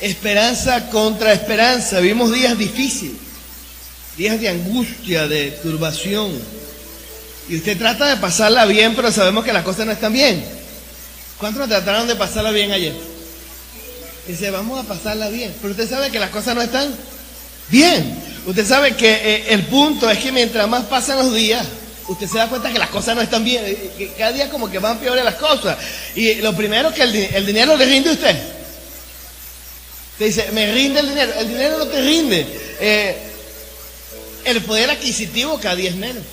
Esperanza contra esperanza. Vimos días difíciles, días de angustia, de turbación. Y usted trata de pasarla bien, pero sabemos que las cosas no están bien. ¿Cuántos trataron de pasarla bien ayer? Dice, vamos a pasarla bien. Pero usted sabe que las cosas no están bien. Usted sabe que el punto es que mientras más pasan los días, usted se da cuenta que las cosas no están bien. Que cada día como que van peores las cosas. Y lo primero que el dinero le rinde a usted. Te dice, me rinde el dinero. El dinero no te rinde. El poder adquisitivo cada día es menos.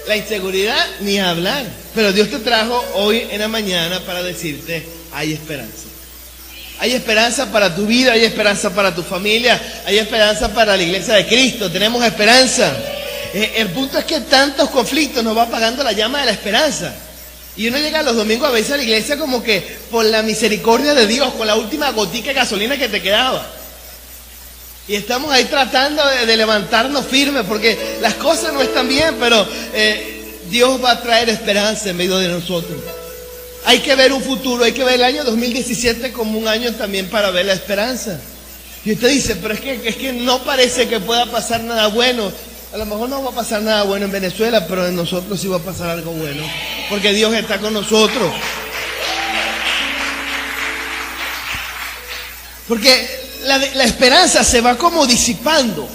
La inseguridad, ni hablar. Pero Dios te trajo hoy en la mañana para decirte, hay esperanza. Hay esperanza para tu vida, hay esperanza para tu familia, hay esperanza para la iglesia de Cristo. Tenemos esperanza. El punto es que tantos conflictos nos va apagando la llama de la esperanza. Y uno llega los domingos a veces a la iglesia como que por la misericordia de Dios, con la última gotica de gasolina que te quedaba. Y estamos ahí tratando de levantarnos firmes porque las cosas no están bien, pero Dios va a traer esperanza en medio de nosotros. Hay que ver un futuro, hay que ver el año 2017 como un año también para ver la esperanza. Y usted dice, pero es que no parece que pueda pasar nada bueno. A lo mejor no va a pasar nada bueno en Venezuela, pero en nosotros sí va a pasar algo bueno, porque Dios está con nosotros. Porque la esperanza se va como disipando.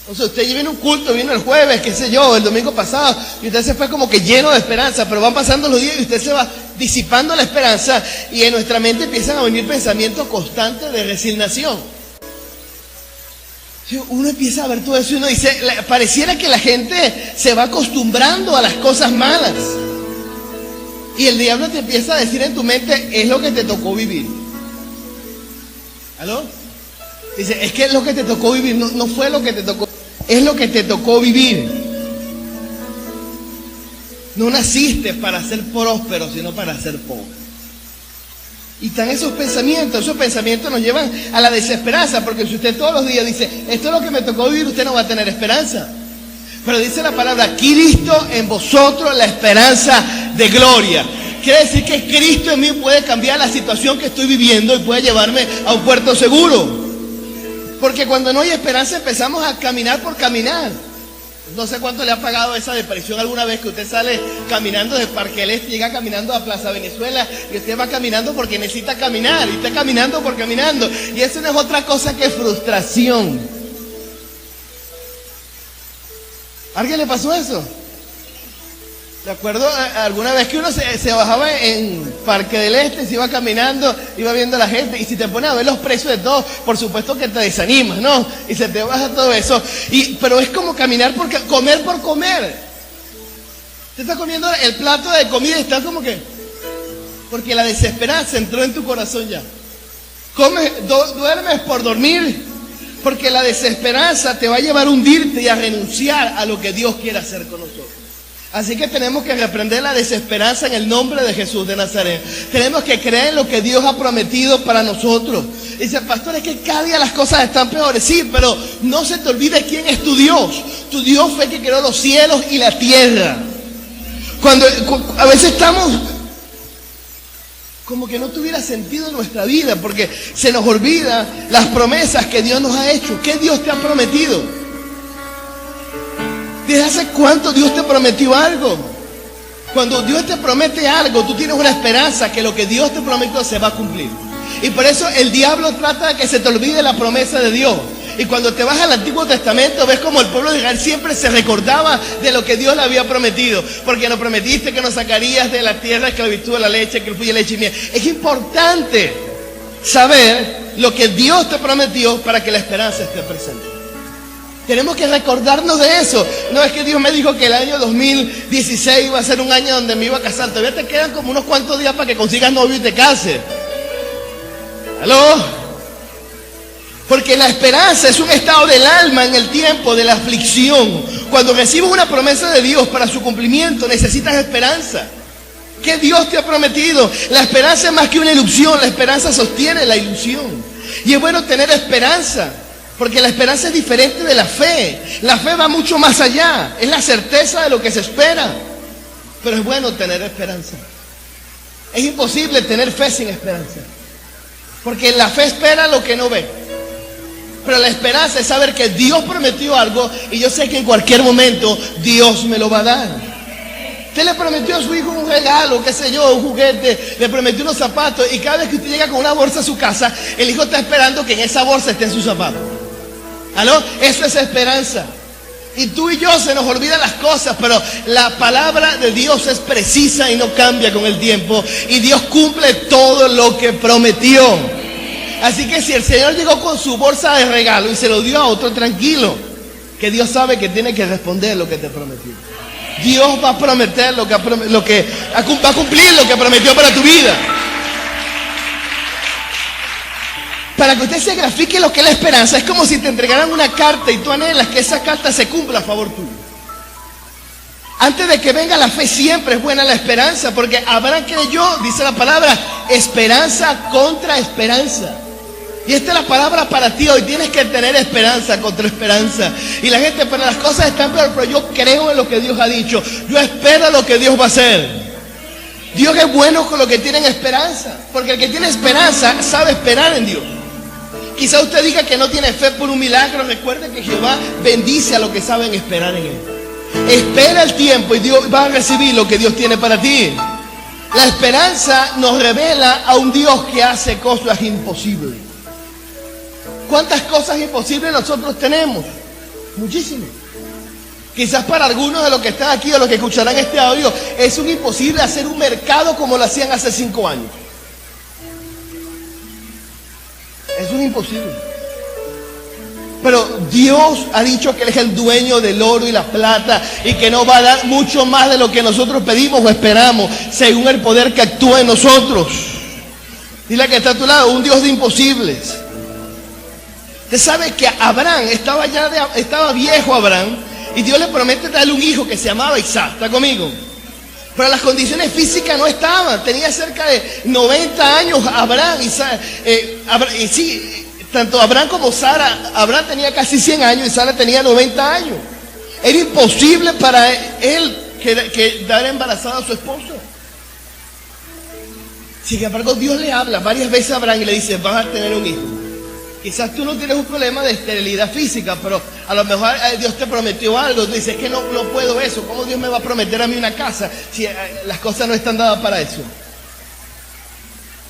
O sea, usted viene a un culto, vino el jueves, qué sé yo, el domingo pasado, y usted se fue como que lleno de esperanza, pero van pasando los días y usted se va disipando la esperanza, y en nuestra mente empiezan a venir pensamientos constantes de resignación. Uno empieza a ver todo eso y uno dice, pareciera que la gente se va acostumbrando a las cosas malas. Y el diablo te empieza a decir en tu mente, es lo que te tocó vivir. ¿Aló? Dice, es que es lo que te tocó vivir, no fue lo que te tocó, es lo que te tocó vivir. No naciste para ser próspero, sino para ser pobre. Y están esos pensamientos nos llevan a la desesperanza, porque si usted todos los días dice, esto es lo que me tocó vivir, usted no va a tener esperanza. Pero dice la palabra, Cristo en vosotros, la esperanza de gloria. Quiere decir que Cristo en mí puede cambiar la situación que estoy viviendo y puede llevarme a un puerto seguro. Porque cuando no hay esperanza empezamos a caminar por caminar. No sé cuánto le ha pagado esa depresión alguna vez que usted sale caminando de Parque del Este, llega caminando a Plaza Venezuela y usted va caminando porque necesita caminar y está caminando por caminando. Y eso no es otra cosa que frustración. ¿A alguien le pasó eso? ¿De acuerdo? Alguna vez que uno se bajaba en Parque del Este, se iba caminando, iba viendo a la gente, y si te pones a ver los precios de todo, por supuesto que te desanimas, ¿no? Y se te baja todo eso. Pero es como caminar comer por comer. Te está comiendo el plato de comida y estás como que... Porque la desesperanza entró en tu corazón ya. Duermes por dormir, porque la desesperanza te va a llevar a hundirte y a renunciar a lo que Dios quiere hacer con nosotros. Así que tenemos que reprender la desesperanza en el nombre de Jesús de Nazaret. Tenemos que creer en lo que Dios ha prometido para nosotros. Dice, pastor, es que cada día las cosas están peores. Sí, pero no se te olvide quién es tu Dios. Tu Dios fue el que creó los cielos y la tierra. Cuando a veces estamos como que no tuviera sentido en nuestra vida, porque se nos olvida las promesas que Dios nos ha hecho. ¿Qué Dios te ha prometido? ¿Desde hace cuánto Dios te prometió algo? Cuando Dios te promete algo, tú tienes una esperanza que lo que Dios te prometió se va a cumplir. Y por eso el diablo trata de que se te olvide la promesa de Dios. Y cuando te vas al Antiguo Testamento, ves como el pueblo de Israel siempre se recordaba de lo que Dios le había prometido. Porque nos prometiste que nos sacarías de la tierra, esclavitud de la leche, que fluye leche y miel. Es importante saber lo que Dios te prometió para que la esperanza esté presente. Tenemos que recordarnos de eso. No es que Dios me dijo que el año 2016 iba a ser un año donde me iba a casar. Todavía te quedan como unos cuantos días para que consigas novio y te cases. ¿Aló? Porque la esperanza es un estado del alma en el tiempo de la aflicción. Cuando recibes una promesa de Dios para su cumplimiento, necesitas esperanza. ¿Qué Dios te ha prometido? La esperanza es más que una ilusión. La esperanza sostiene la ilusión. Y es bueno tener esperanza. Porque la esperanza es diferente de la fe. La fe va mucho más allá. Es la certeza de lo que se espera. Pero es bueno tener esperanza. Es imposible tener fe sin esperanza. Porque la fe espera lo que no ve. Pero la esperanza es saber que Dios prometió algo y yo sé que en cualquier momento Dios me lo va a dar. Usted le prometió a su hijo un regalo, qué sé yo, un juguete, le prometió unos zapatos y cada vez que usted llega con una bolsa a su casa, el hijo está esperando que en esa bolsa estén sus zapatos. ¿Aló? Eso es esperanza. Y tú y yo se nos olvidan las cosas, pero la palabra de Dios es precisa y no cambia con el tiempo. Y Dios cumple todo lo que prometió. Así que si el Señor llegó con su bolsa de regalo y se lo dio a otro, tranquilo, que Dios sabe que tiene que responder lo que te prometió. Dios va a prometer va a cumplir lo que prometió para tu vida. Para que usted se grafique lo que es la esperanza, es como si te entregaran una carta y tú anhelas que esa carta se cumpla a favor tuyo. Antes de que venga la fe siempre es buena la esperanza, porque Abraham creyó, dice la palabra, esperanza contra esperanza. Y esta es la palabra para ti hoy. Tienes que tener esperanza contra esperanza. Y la gente, pero las cosas están peor, pero yo creo en lo que Dios ha dicho. Yo espero lo que Dios va a hacer. Dios es bueno con los que tienen esperanza, porque el que tiene esperanza sabe esperar en Dios. Quizá usted diga que no tiene fe por un milagro. Recuerde que Jehová bendice a los que saben esperar en Él. Espera el tiempo y Dios va a recibir lo que Dios tiene para ti. La esperanza nos revela a un Dios que hace cosas imposibles. ¿Cuántas cosas imposibles nosotros tenemos? Muchísimas. Quizás para algunos de los que están aquí o los que escucharán este audio es un imposible hacer un mercado como lo hacían hace 5 años. Es un imposible. Pero Dios ha dicho que Él es el dueño del oro y la plata y que nos va a dar mucho más de lo que nosotros pedimos o esperamos, según el poder que actúa en nosotros. Dile que está a tu lado, un Dios de imposibles. Usted sabe que Abraham estaba viejo Abraham, y Dios le promete darle un hijo que se llamaba Isaac. ¿Está conmigo? Pero las condiciones físicas no estaban. Tenía cerca de 90 años Abraham. Y sí, tanto Abraham como Sara. Abraham tenía casi 100 años y Sara tenía 90 años. Era imposible para él que dar embarazada a su esposa. Sin embargo, Dios le habla varias veces a Abraham y le dice: vas a tener un hijo. Quizás tú no tienes un problema de esterilidad física, pero a lo mejor Dios te prometió algo. Tú dices: es que no puedo eso. ¿Cómo Dios me va a prometer a mí una casa si las cosas no están dadas para eso?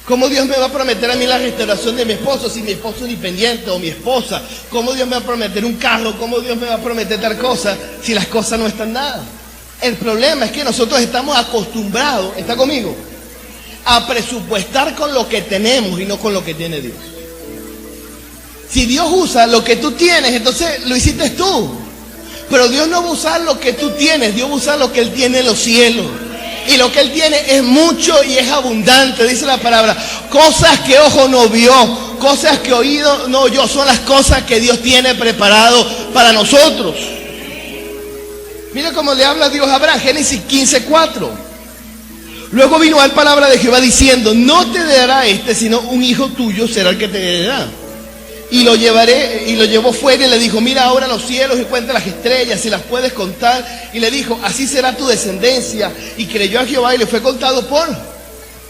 ¿Cómo Dios me va a prometer a mí la restauración de mi esposo si mi esposo es independiente o mi esposa? ¿Cómo Dios me va a prometer un carro? ¿Cómo Dios me va a prometer tal cosa si las cosas no están dadas? El problema es que nosotros estamos acostumbrados, ¿está conmigo?, a presupuestar con lo que tenemos y no con lo que tiene Dios. Si Dios usa lo que tú tienes, entonces lo hiciste tú. Pero Dios no va a usar lo que tú tienes, Dios va a usar lo que Él tiene en los cielos. Y lo que Él tiene es mucho y es abundante, dice la palabra. Cosas que ojo no vio, cosas que oído no oyó, son las cosas que Dios tiene preparado para nosotros. Mira cómo le habla Dios a Abraham, Génesis 15:4. Luego vino a la palabra de Jehová diciendo: no te dará sino un hijo tuyo será el que te dará. Y lo llevó fuera y le dijo: mira ahora los cielos y cuenta las estrellas, si las puedes contar. Y le dijo: así será tu descendencia. Y creyó a Jehová y le fue contado por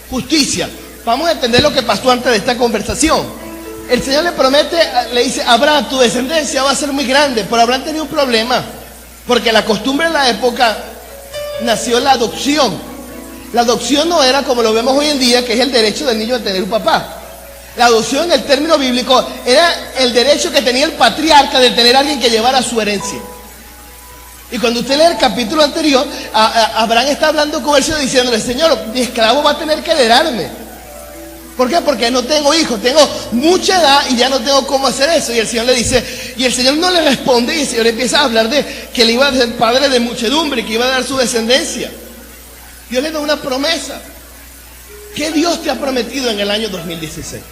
justicia. Vamos a entender lo que pasó antes de esta conversación. El Señor le promete, le dice: Abraham, tu descendencia va a ser muy grande. Pero Abraham tenía un problema, porque la costumbre en la época nació la adopción. La adopción no era como lo vemos hoy en día, que es el derecho del niño a tener un papá. La adopción en el término bíblico era el derecho que tenía el patriarca de tener a alguien que llevara su herencia. Y cuando usted lee el capítulo anterior, Abraham está hablando con el Señor diciéndole: Señor, mi esclavo va a tener que heredarme. ¿Por qué? Porque no tengo hijos, tengo mucha edad y ya no tengo cómo hacer eso. Y el Señor le dice, y el Señor no le responde, y el Señor empieza a hablar de que le iba a ser padre de muchedumbre, que iba a dar su descendencia. Dios le da una promesa. ¿Qué Dios te ha prometido en el año 2016?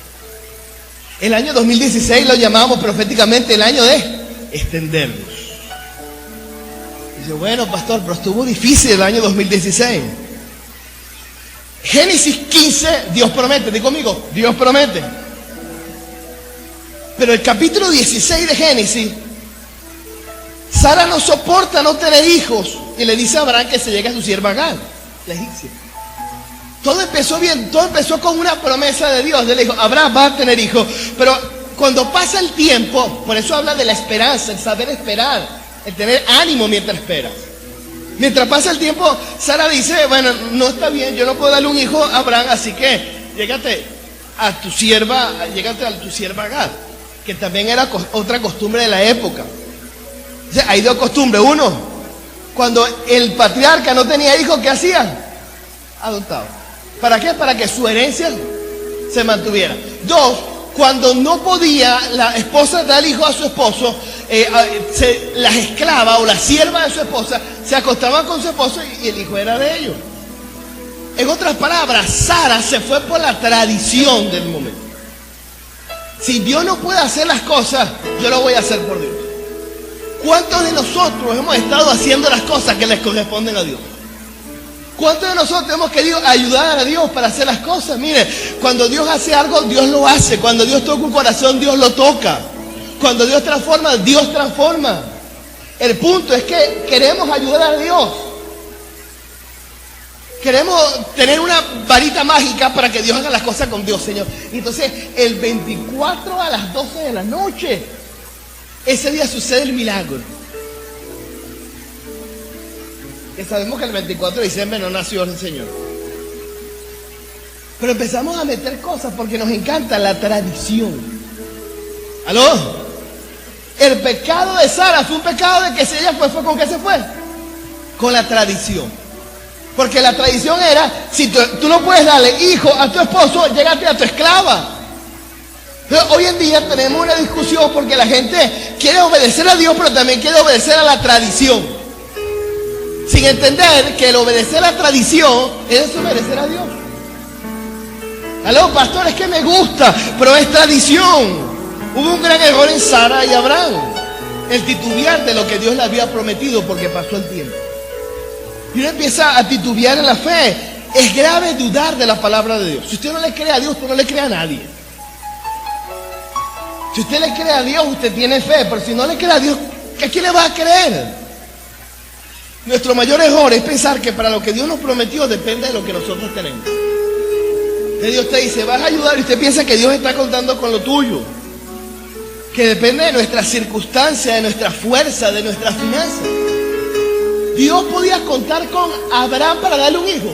El año 2016 lo llamamos proféticamente el año de extendernos. Dice: bueno, pastor, pero estuvo difícil el año 2016. Génesis 15, Dios promete. Di conmigo, Dios promete. Pero el capítulo 16 de Génesis, Sara no soporta no tener hijos y le dice a Abraham que se llegue a su sierva Agar, la egipcia. Todo empezó bien, todo empezó con una promesa de Dios. Él le dijo, Abraham va a tener hijos. Pero cuando pasa el tiempo, por eso habla de la esperanza, el saber esperar, el tener ánimo mientras esperas. Mientras pasa el tiempo, Sara dice, bueno, no está bien, yo no puedo darle un hijo a Abraham, así que llégate a tu sierva Agar, que también era otra costumbre de la época. O sea, hay dos costumbres. Uno, cuando el patriarca no tenía hijos, ¿qué hacían? Adoptaba. ¿Para qué? Para que su herencia se mantuviera. Dos, cuando no podía la esposa dar hijo a su esposo, las esclavas o las siervas de su esposa se acostaban con su esposo y el hijo era de ellos. En otras palabras, Sara se fue por la tradición del momento. Si Dios no puede hacer las cosas, yo lo voy a hacer por Dios. ¿Cuántos de nosotros hemos estado haciendo las cosas que les corresponden a Dios? ¿Cuántos de nosotros hemos querido ayudar a Dios para hacer las cosas? Mire, cuando Dios hace algo, Dios lo hace. Cuando Dios toca un corazón, Dios lo toca. Cuando Dios transforma, Dios transforma. El punto es que queremos ayudar a Dios. Queremos tener una varita mágica para que Dios haga las cosas con Dios, Señor. Y entonces, el 24 a las 12 de la noche, ese día sucede el milagro. Que sabemos que el 24 de diciembre no nació el Señor. Pero empezamos a meter cosas porque nos encanta la tradición. ¿Aló? El pecado de Sara fue un pecado de que ella fue ¿con qué se fue? Con la tradición. Porque la tradición era, si tú no puedes darle hijo a tu esposo, llégate a tu esclava. Pero hoy en día tenemos una discusión porque la gente quiere obedecer a Dios, pero también quiere obedecer a la tradición. Sin entender que el obedecer a la tradición es desobedecer a Dios. Aló, pastor, es que me gusta, pero es tradición. Hubo un gran error en Sara y Abraham, el titubear de lo que Dios le había prometido porque pasó el tiempo. Y uno empieza a titubear en la fe. Es grave dudar de la palabra de Dios. Si usted no le cree a Dios, usted no le cree a nadie. Si usted le cree a Dios, usted tiene fe, pero si no le cree a Dios, ¿a quién le va a creer? Nuestro mayor error es pensar que para lo que Dios nos prometió depende de lo que nosotros tenemos. Que Dios te dice, vas a ayudar, y usted piensa que Dios está contando con lo tuyo. Que depende de nuestras circunstancias, de nuestra fuerza, de nuestras finanzas. Dios podía contar con Abraham para darle un hijo.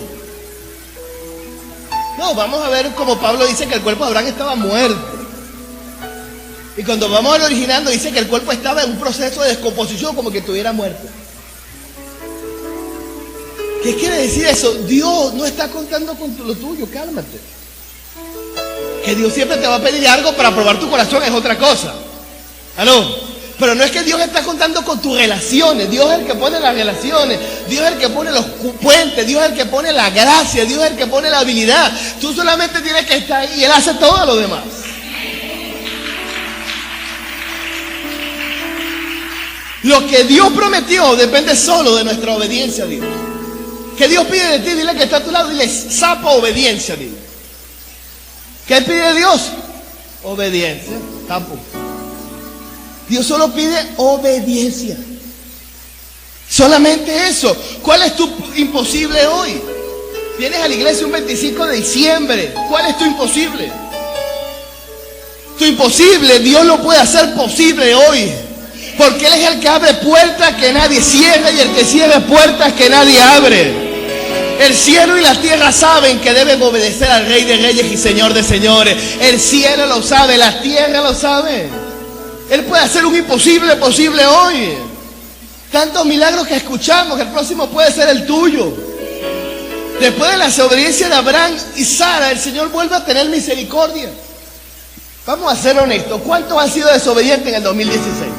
No, vamos a ver como Pablo dice que el cuerpo de Abraham estaba muerto. Y cuando vamos al original dice que el cuerpo estaba en un proceso de descomposición, como que estuviera muerto. ¿Qué quiere decir eso? Dios no está contando con lo tuyo, cálmate. Que Dios siempre te va a pedir algo para probar tu corazón es otra cosa. ¿Aló? Pero no es que Dios está contando con tus relaciones. Dios es el que pone las relaciones. Dios es el que pone los puentes. Dios es el que pone la gracia. Dios es el que pone la habilidad. Tú solamente tienes que estar ahí y Él hace todo lo demás. Lo que Dios prometió depende solo de nuestra obediencia a Dios. ¿Qué Dios pide de ti? Dile que está a tu lado. Dile, sapo obediencia. Dile. ¿Qué pide Dios? Obediencia. Sapo. Dios solo pide obediencia. Solamente eso. ¿Cuál es tu imposible hoy? Vienes a la iglesia un 25 de diciembre. ¿Cuál es tu imposible? Tu imposible, Dios lo puede hacer posible hoy. Porque Él es el que abre puertas que nadie cierra y el que cierra puertas que nadie abre. El cielo y la tierra saben que deben obedecer al Rey de Reyes y Señor de Señores. El cielo lo sabe, la tierra lo sabe. Él puede hacer un imposible posible hoy. Tantos milagros que escuchamos, el próximo puede ser el tuyo. Después de la desobediencia de Abraham y Sara, el Señor vuelve a tener misericordia. Vamos a ser honestos. ¿Cuántos han sido desobedientes en el 2016?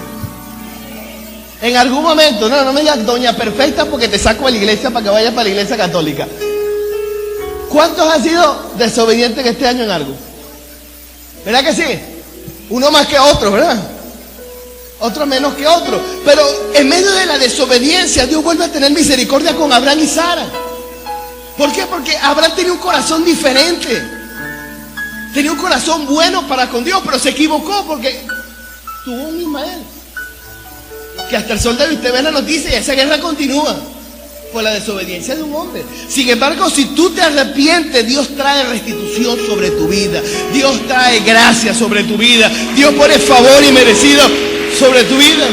En algún momento, no me digas doña perfecta porque te saco de la iglesia para que vayas para la iglesia católica. ¿Cuántos han sido desobedientes este año en algo? ¿Verdad que sí? Uno más que otro, ¿verdad? Otro menos que otro. Pero en medio de la desobediencia, Dios vuelve a tener misericordia con Abraham y Sara. ¿Por qué? Porque Abraham tenía un corazón diferente. Tenía un corazón bueno para con Dios, pero se equivocó porque tuvo un Ismael. Que hasta el sol de hoy usted ve la noticia y esa guerra continúa. por la desobediencia de un hombre. Sin embargo, si tú te arrepientes, Dios trae restitución sobre tu vida. Dios trae gracia sobre tu vida. Dios pone favor inmerecido sobre tu vida.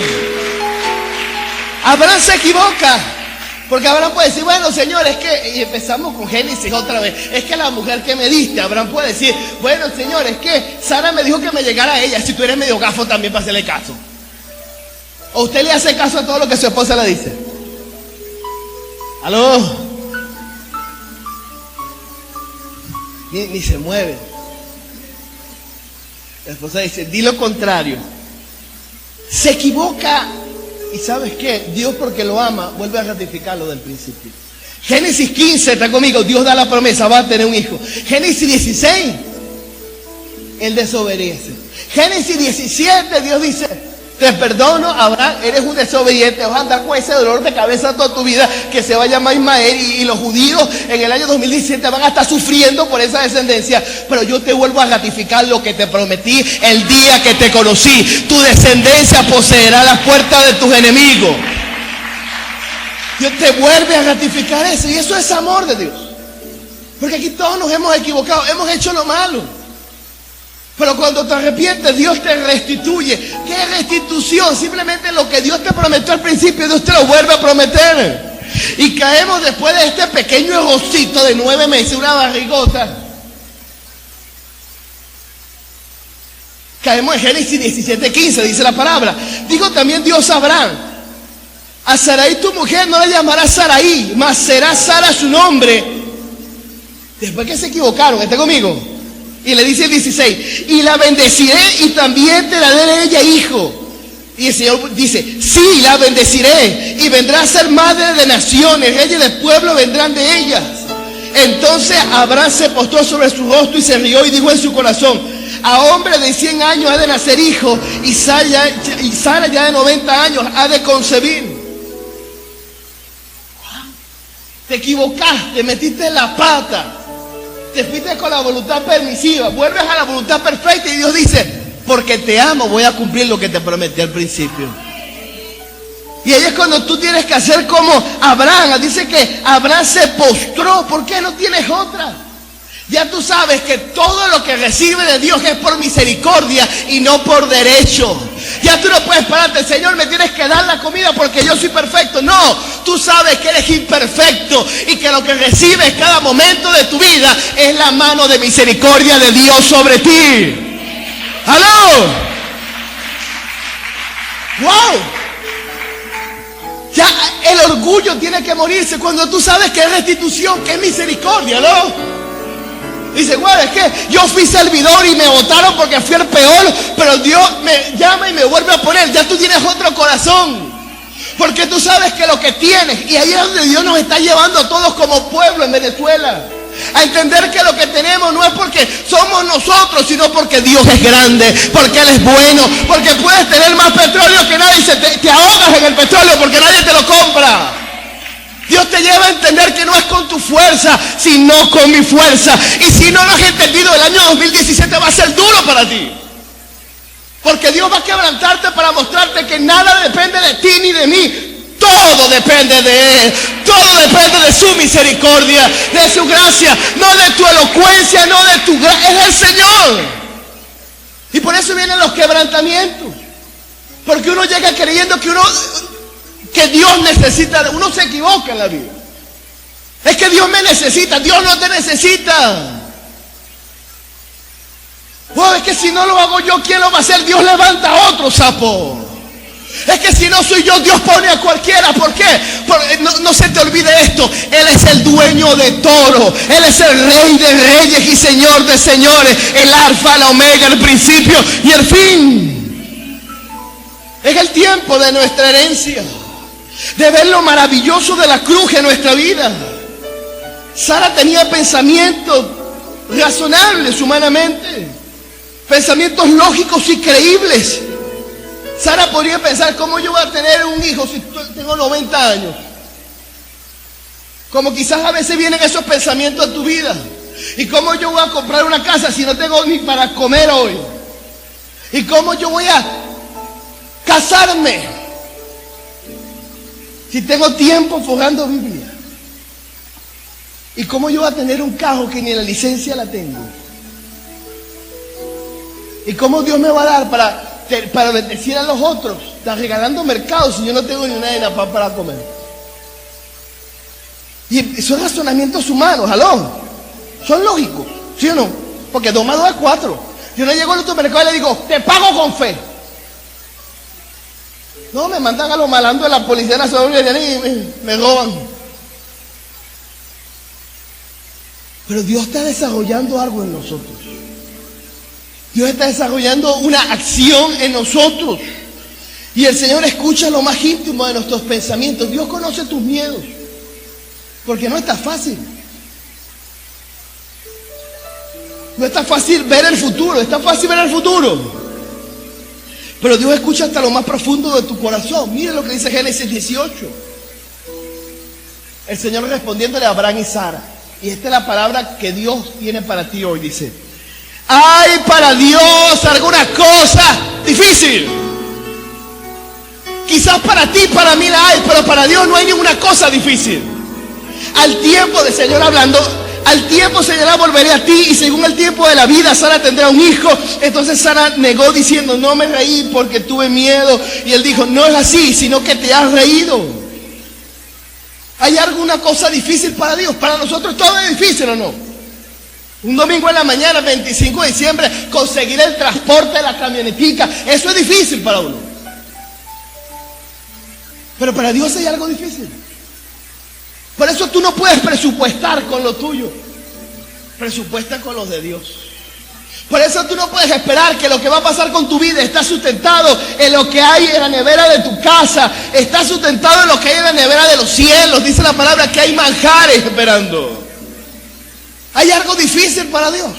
Abraham se equivoca, porque Abraham puede decir, bueno, Señor, es que, y empezamos con Génesis otra vez, es que la mujer que me diste, Abraham puede decir, bueno, Señor, es que Sara me dijo que me llegara a ella, si tú eres medio gafo también para hacerle caso. ¿O usted le hace caso a todo lo que su esposa le dice? ¿Aló? Ni se mueve. La esposa dice, di lo contrario. Se equivoca. ¿Y sabes qué? Dios, porque lo ama, vuelve a ratificarlo del principio. Génesis 15, está conmigo, Dios da la promesa, va a tener un hijo. Génesis 16, él desobedece. Génesis 17, Dios dice, te perdono, Abraham, eres un desobediente, vas a andar con ese dolor de cabeza toda tu vida, que se va a llamar Ismael, y los judíos en el año 2017 van a estar sufriendo por esa descendencia, pero yo te vuelvo a ratificar lo que te prometí el día que te conocí. Tu descendencia poseerá las puertas de tus enemigos. Dios te vuelve a ratificar eso, y eso es amor de Dios. Porque aquí todos nos hemos equivocado, hemos hecho lo malo. Pero cuando te arrepientes, Dios te restituye. ¿Qué restitución? Simplemente lo que Dios te prometió al principio, Dios te lo vuelve a prometer. Y caemos después de este pequeño errorcito de 9 meses, una barrigota. Caemos en Génesis 17:15, dice la palabra. Dijo también Dios a Abraham, a Sarai tu mujer no la llamarás Sarai, mas será Sara su nombre. Después que se equivocaron, ¿está conmigo? Y le dice el 16, y la bendeciré y también te daré de ella hijo. Y el Señor dice, sí, la bendeciré y vendrá a ser madre de naciones, reyes de pueblo vendrán de ellas. Entonces Abraham se postró sobre su rostro y se rió y dijo en su corazón, a hombre de 100 años ha de nacer hijo, y Sara ya de 90 años ha de concebir. Te equivocaste, metiste la pata. Te fuiste con la voluntad permisiva, vuelves a la voluntad perfecta y Dios dice, porque te amo voy a cumplir lo que te prometí al principio. Y ahí es cuando tú tienes que hacer como Abraham. Dice que Abraham se postró. ¿Por qué no tienes otra? Ya tú sabes que todo lo que recibe de Dios es por misericordia y no por derecho. Ya tú no puedes pararte, Señor, me tienes que dar la comida porque yo soy perfecto. No, tú sabes que eres imperfecto y que lo que recibes cada momento de tu vida es la mano de misericordia de Dios sobre ti. ¡Aló! ¡Wow! Ya el orgullo tiene que morirse cuando tú sabes que es restitución, que es misericordia, ¿no? Dice, bueno, es que yo fui servidor y me votaron porque fui el peor, pero Dios me llama y me vuelve a poner. Ya tú tienes otro corazón, porque tú sabes que lo que tienes, y ahí es donde Dios nos está llevando a todos como pueblo en Venezuela, a entender que lo que tenemos no es porque somos nosotros, sino porque Dios es grande, porque Él es bueno, porque puedes tener más petróleo que nadie y te ahogas en el petróleo porque nadie te lo compra. Dios te lleva a entender que no es con tu fuerza, sino con mi fuerza. Y si no lo has entendido, el año 2017 va a ser duro para ti. Porque Dios va a quebrantarte para mostrarte que nada depende de ti ni de mí. Todo depende de Él. Todo depende de su misericordia, de su gracia. No de tu elocuencia, no de tu gracia. Es el Señor. Y por eso vienen los quebrantamientos. Porque uno llega creyendo que Dios necesita, uno se equivoca en la vida. Es que Dios me necesita, Dios no te necesita. Oh, es que si no lo hago yo, ¿quién lo va a hacer? Dios levanta a otro, sapo. Es que si no soy yo, Dios pone a cualquiera. ¿Por qué? No se te olvide esto. Él es el dueño de todo. Él es el Rey de reyes y Señor de señores. El alfa, el omega, el principio y el fin. Es el tiempo de nuestra herencia, de ver lo maravilloso de la cruz en nuestra vida. Sara tenía pensamientos razonables humanamente, pensamientos lógicos y creíbles. Sara podría pensar, ¿cómo yo voy a tener un hijo si tengo 90 años? Como quizás a veces vienen esos pensamientos a tu vida. ¿Y cómo yo voy a comprar una casa si no tengo ni para comer hoy? ¿Y cómo yo voy a casarme si tengo tiempo forjando Biblia? ¿Y cómo yo voy a tener un carro que ni la licencia la tengo? ¿Y cómo Dios me va a dar para bendecir a los otros? Está regalando mercados si yo no tengo ni una de para comer. Y son razonamientos humanos, ¿aló? Son lógicos, ¿sí o no? Porque 2 más 2 es 4. Yo no llego al automercado y le digo, te pago con fe. No, me mandan a los malandros de la Policía Nacional y me roban. Pero Dios está desarrollando algo en nosotros. Dios está desarrollando una acción en nosotros. Y el Señor escucha lo más íntimo de nuestros pensamientos. Dios conoce tus miedos. Porque no está fácil. No está fácil ver el futuro. Está fácil ver el futuro. Pero Dios escucha hasta lo más profundo de tu corazón. Mire lo que dice Génesis 18. El Señor respondiéndole a Abraham y Sara. Y esta es la palabra que Dios tiene para ti hoy. Dice: ¿hay para Dios alguna cosa difícil? Quizás para ti, para mí la hay, pero para Dios no hay ninguna cosa difícil. Al tiempo del Señor hablando, al tiempo Señor volveré a ti, y según el tiempo de la vida Sara tendrá un hijo. Entonces Sara negó diciendo: no me reí porque tuve miedo. Y él dijo: no es así, sino que te has reído. ¿Hay alguna cosa difícil para Dios? Para nosotros todo es difícil, ¿o no? Un domingo en la mañana, 25 de diciembre, conseguir el transporte de la camionetica, eso es difícil para uno. Pero para Dios hay algo difícil. Por eso tú no puedes presupuestar con lo tuyo. Presupuesta con los de Dios. Por eso tú no puedes esperar que lo que va a pasar con tu vida está sustentado en lo que hay en la nevera de tu casa. Está sustentado en lo que hay en la nevera de los cielos. Dice la palabra que hay manjares esperando. ¿Hay algo difícil para Dios?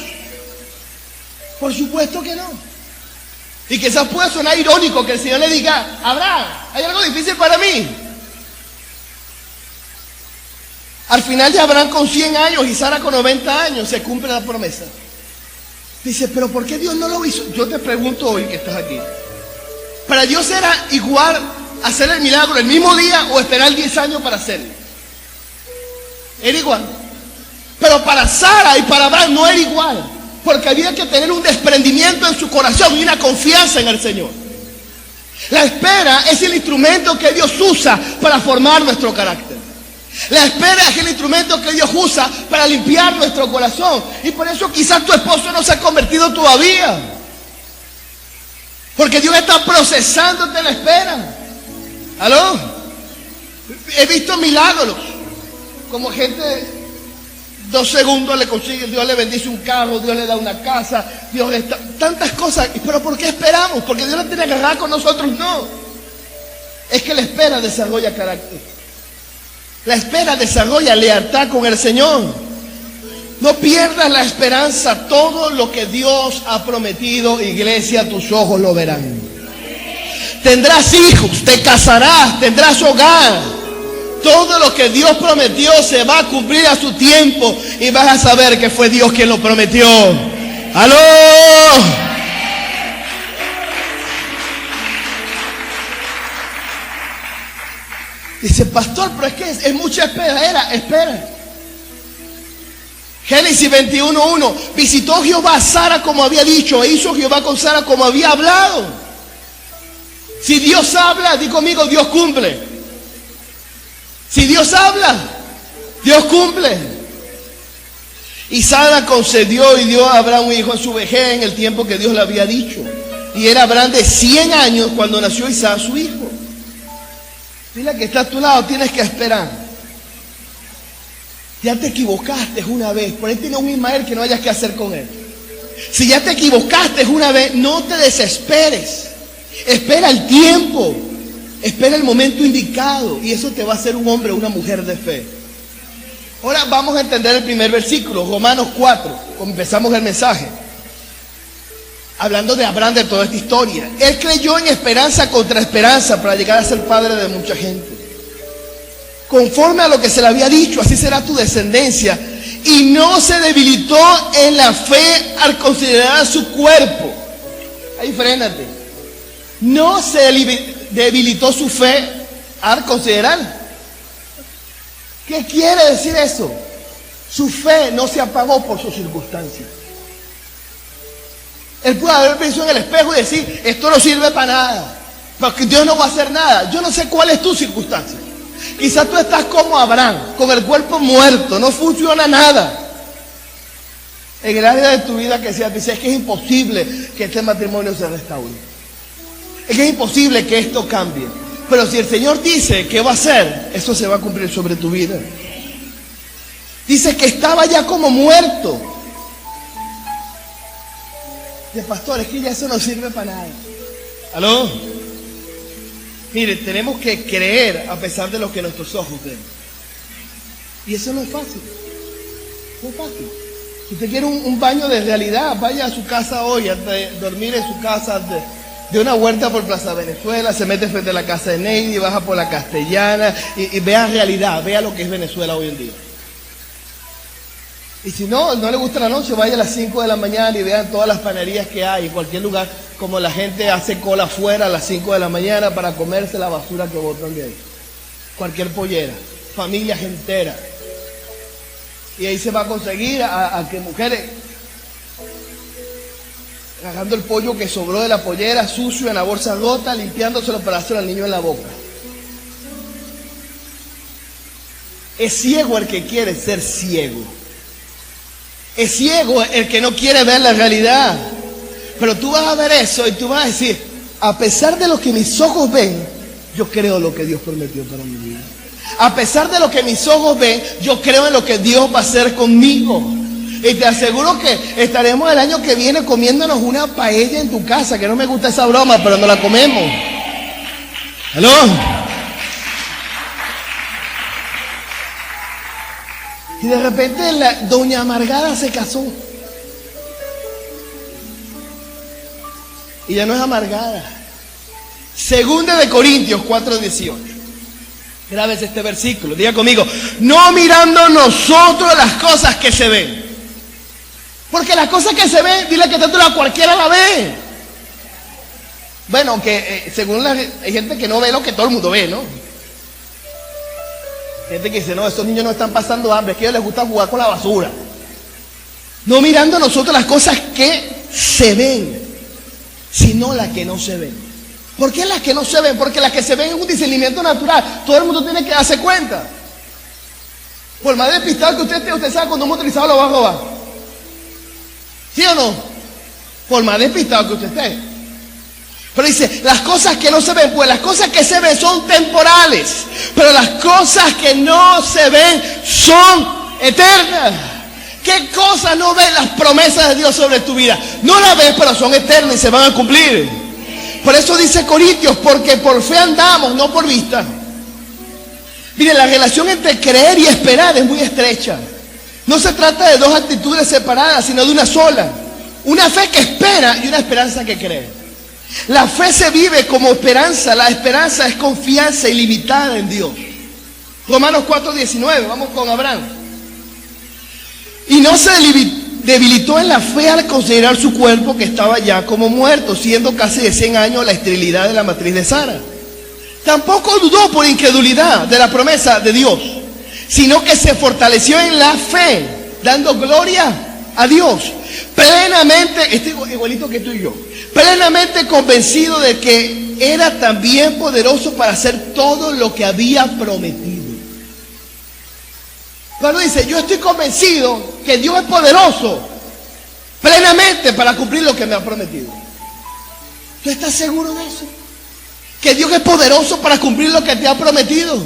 Por supuesto que no. Y quizás pueda sonar irónico que el Señor le diga: Abraham, ¿hay algo difícil para mí? Al final de Abraham con 100 años y Sara con 90 años se cumple la promesa. Dice: pero ¿por qué Dios no lo hizo? Yo te pregunto hoy que estás aquí. ¿Para Dios era igual hacer el milagro el mismo día o esperar 10 años para hacerlo? Era igual. Pero para Sara y para Abraham no era igual, porque había que tener un desprendimiento en su corazón y una confianza en el Señor. La espera es el instrumento que Dios usa para formar nuestro carácter. La espera es el instrumento que Dios usa para limpiar nuestro corazón. Y por eso quizás tu esposo no se ha convertido todavía, porque Dios está procesándote en la espera. ¿Aló? He visto milagros, como gente 2 segundos le consigue, Dios le bendice un carro, Dios le da una casa, Dios le da tantas cosas. ¿Pero por qué esperamos? ¿Porque Dios no tiene que agarrar con nosotros? No. Es que la espera desarrolla carácter. La espera desarrolla lealtad con el Señor. No pierdas la esperanza. Todo lo que Dios ha prometido, iglesia, tus ojos lo verán. Tendrás hijos, te casarás, tendrás hogar. Todo lo que Dios prometió se va a cumplir a su tiempo y vas a saber que fue Dios quien lo prometió. ¡Aló! Dice: pastor, pero es que es mucha espera. Espera. Génesis 21:1. Visitó Jehová a Sara como había dicho, e hizo Jehová con Sara como había hablado. Si Dios habla, di conmigo, Dios cumple. Si Dios habla, Dios cumple. Y Sara concedió y dio a Abraham un hijo en su vejez, en el tiempo que Dios le había dicho. Y era Abraham de 100 años cuando nació Isaac, su hijo. Dile que está a tu lado: tienes que esperar. Ya te equivocaste una vez, por ahí tienes un Ismael que no hayas que hacer con él. Si ya te equivocaste una vez, no te desesperes. Espera el tiempo. Espera el momento indicado, y eso te va a hacer un hombre o una mujer de fe. Ahora vamos a entender el primer versículo, Romanos 4, como empezamos el mensaje. Hablando de Abraham, de toda esta historia. Él creyó en esperanza contra esperanza para llegar a ser padre de mucha gente. Conforme a lo que se le había dicho, así será tu descendencia. Y no se debilitó en la fe al considerar su cuerpo. Ahí frénate. No se debilitó su fe al considerar. ¿Qué quiere decir eso? Su fe no se apagó por sus circunstancias. Él pudo haber visto en el espejo y decir, esto no sirve para nada, porque Dios no va a hacer nada. Yo no sé cuál es tu circunstancia. Quizás tú estás como Abraham, con el cuerpo muerto, no funciona nada. En el área de tu vida que sea, dice, es que es imposible que este matrimonio se restaure. Es que es imposible que esto cambie. Pero si el Señor dice que va a hacer, eso se va a cumplir sobre tu vida. Dice que estaba ya como muerto. De pastor, es que ya eso no sirve para nada. ¿Aló? Mire, tenemos que creer a pesar de lo que nuestros ojos ven. Y eso no es fácil. No es fácil. Si usted quiere un baño de realidad, vaya a su casa hoy, antes de dormir en su casa, de una vuelta por Plaza Venezuela, se mete frente a la casa de Neidy, baja por la Castellana y vea realidad, vea lo que es Venezuela hoy en día. Y si no le gusta la noche, vaya a las 5 de la mañana y vean todas las panaderías que hay en cualquier lugar, como la gente hace cola afuera a las 5 de la mañana para comerse la basura que botan de ahí. Cualquier pollera, familias enteras. Y ahí se va a conseguir a que mujeres agarrando el pollo que sobró de la pollera, sucio en la bolsa rota, limpiándoselo para hacer al niño en la boca. Es ciego el que quiere ser ciego. Es ciego el que no quiere ver la realidad. Pero tú vas a ver eso y tú vas a decir, a pesar de lo que mis ojos ven, yo creo lo que Dios prometió para mi vida. A pesar de lo que mis ojos ven, yo creo en lo que Dios va a hacer conmigo. Y te aseguro que estaremos el año que viene comiéndonos una paella en tu casa, que no me gusta esa broma, pero no la comemos. ¿Aló? Y de repente doña Amargada se casó. Y ya no es amargada. Segunda de Corintios 4:18. Grábese este versículo, diga conmigo, no mirando nosotros las cosas que se ven. Porque las cosas que se ven, dile que cualquiera la ve. Bueno, aunque según hay gente que no ve lo que todo el mundo ve, ¿no? Gente que dice, no, estos niños no están pasando hambre, es que a ellos les gusta jugar con la basura. No mirando nosotros las cosas que se ven, sino las que no se ven. ¿Por qué las que no se ven? Porque las que se ven es un discernimiento natural. Todo el mundo tiene que darse cuenta. Por más despistado que usted esté, usted sabe cuando un motorizado lo va a robar. ¿Sí o no? Por más despistado que usted esté. Pero dice, las cosas que no se ven, pues las cosas que se ven son temporales, pero las cosas que no se ven son eternas. ¿Qué cosas no ven las promesas de Dios sobre tu vida? No las ves, pero son eternas y se van a cumplir. Por eso dice Corintios, porque por fe andamos, no por vista. Mire, la relación entre creer y esperar es muy estrecha. No se trata de dos actitudes separadas, sino de una sola. Una fe que espera y una esperanza que cree. La fe se vive como esperanza. La esperanza es confianza ilimitada en Dios. Romanos 4:19, vamos con Abraham. Y no se debilitó en la fe al considerar su cuerpo que estaba ya como muerto, siendo casi de 100 años la esterilidad de la matriz de Sara. Tampoco dudó por incredulidad de la promesa de Dios, sino que se fortaleció en la fe, dando gloria a Dios, plenamente, estoy igualito que tú y yo, plenamente convencido de que era también poderoso para hacer todo lo que había prometido. Pablo dice, yo estoy convencido que Dios es poderoso plenamente para cumplir lo que me ha prometido. ¿Tú estás seguro de eso? Que Dios es poderoso para cumplir lo que te ha prometido.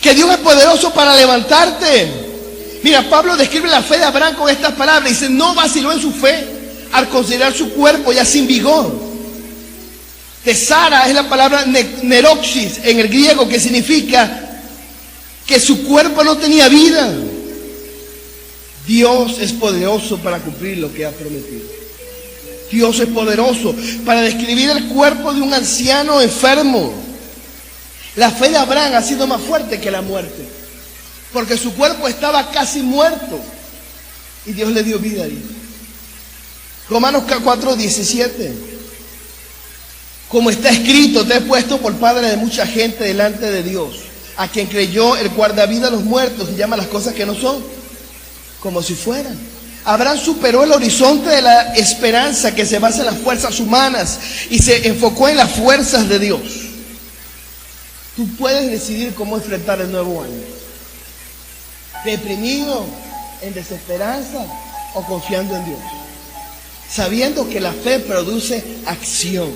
Que Dios es poderoso para levantarte. Mira, Pablo describe la fe de Abraham con estas palabras. Dice, no vaciló en su fe al considerar su cuerpo ya sin vigor. De Sara es la palabra neroxis en el griego, que significa que su cuerpo no tenía vida. Dios es poderoso para cumplir lo que ha prometido. Dios es poderoso para describir el cuerpo de un anciano enfermo. La fe de Abraham ha sido más fuerte que la muerte, porque su cuerpo estaba casi muerto y Dios le dio vida ahí. Romanos 4:17. Como está escrito, te he puesto por padre de mucha gente delante de Dios, a quien creyó, el cual da vida a los muertos y llama las cosas que no son como si fueran. Abraham superó el horizonte de la esperanza que se basa en las fuerzas humanas y se enfocó en las fuerzas de Dios. Tú puedes decidir cómo enfrentar el nuevo año. Deprimido, en desesperanza o confiando en Dios. Sabiendo que la fe produce acción.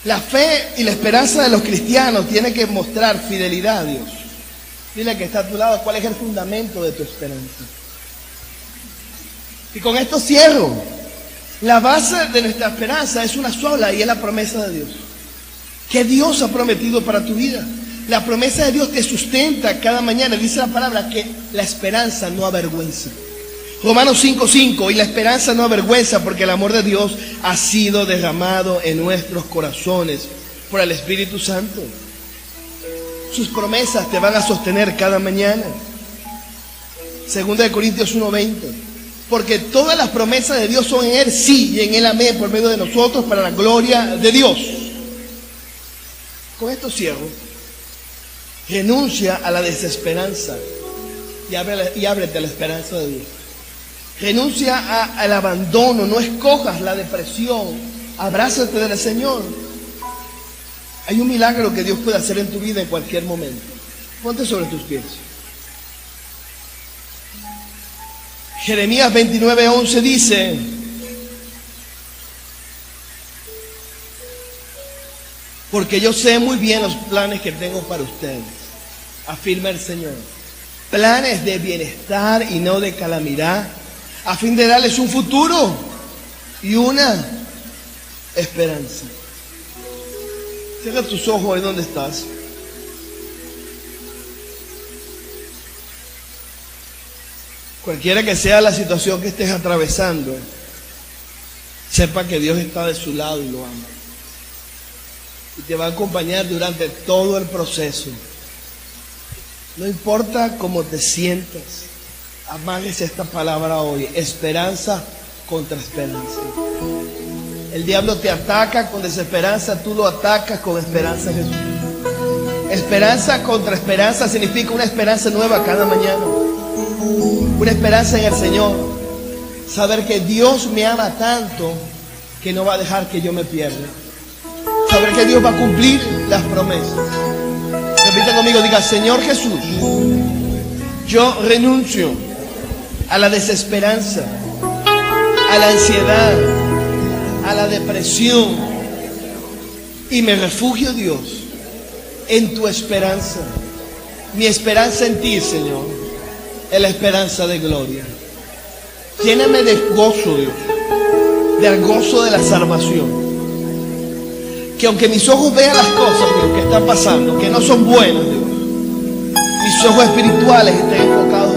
La fe y la esperanza de los cristianos tienen que mostrar fidelidad a Dios. Dile que está a tu lado, ¿cuál es el fundamento de tu esperanza? Y con esto cierro. La base de nuestra esperanza es una sola y es la promesa de Dios. ¿Qué Dios ha prometido para tu vida? La promesa de Dios te sustenta cada mañana. Dice la palabra que la esperanza no avergüenza. Romanos 5:5, y la esperanza no avergüenza porque el amor de Dios ha sido derramado en nuestros corazones por el Espíritu Santo. Sus promesas te van a sostener cada mañana. 2 Corintios 1:20, porque todas las promesas de Dios son en Él sí y en Él amén por medio de nosotros para la gloria de Dios. Con esto cierro. Renuncia a la desesperanza y ábrete a la esperanza de Dios. Renuncia al abandono, no escojas la depresión, abrázate del Señor. Hay un milagro que Dios puede hacer en tu vida en cualquier momento. Ponte sobre tus pies. Jeremías 29:11 dice: porque yo sé muy bien los planes que tengo para ustedes, afirma el Señor. Planes de bienestar y no de calamidad, a fin de darles un futuro y una esperanza. Cierra tus ojos ahí donde estás. Cualquiera que sea la situación que estés atravesando, sepa que Dios está de su lado y lo ama. Y te va a acompañar durante todo el proceso. No importa cómo te sientas, amarres esta palabra hoy: esperanza contra esperanza. El diablo te ataca con desesperanza, tú lo atacas con esperanza en Jesús. Esperanza contra esperanza significa una esperanza nueva cada mañana. Una esperanza en el Señor. Saber que Dios me ama tanto que no va a dejar que yo me pierda. Saber que Dios va a cumplir las promesas. Repite conmigo, diga: Señor Jesús, yo renuncio a la desesperanza, a la ansiedad, a la depresión, y me refugio, Dios, en tu esperanza. Mi esperanza en ti, Señor, es la esperanza de gloria. Lléname de gozo, Dios, del gozo de la salvación. Que aunque mis ojos vean las cosas, Dios, que están pasando, que no son buenas, Dios, mis ojos espirituales estén enfocados